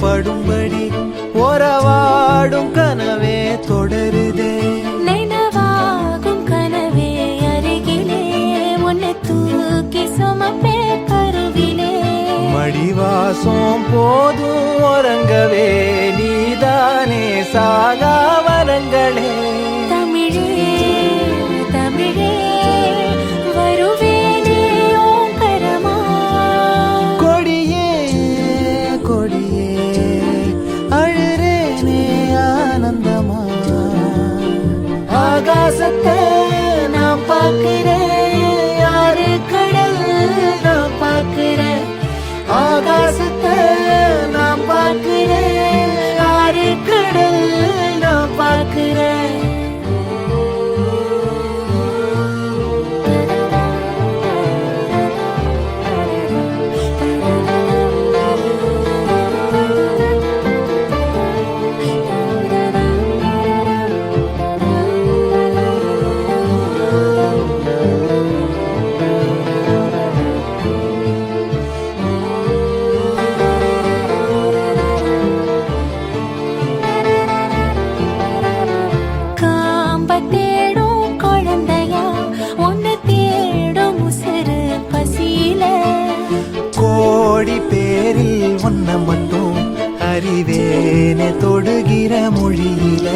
படும்படி ஒரவாடும் கனவே தொடருதே நினைவாகும் கனவே அருகிலே உன்னை தூக்கி சுமப்பே கருவிலே மடிவாசம் போதும் உறங்கவே நீதானே சாகா வரங்களே தமிழே தமிழே வருவேனே ஓங்கரமா கொடியே கொடியே அழுறேனே ஆனந்தமா ஆகாசத்தை நான் பார்க்கிறேன் யாரு கடல் நான் பார்க்கிறேன் ஆகாசத்தை நான் பார்க்கிறேன் யாரு கடல் நான் பார்க்கிறேன் காம்ப தேடும் குழந்தையா உன்னை தேடும் உசுறு பசியில கோடி பேரில் ஒன்ன மட்டும் அறிவேனே தொடுகிற மொழியில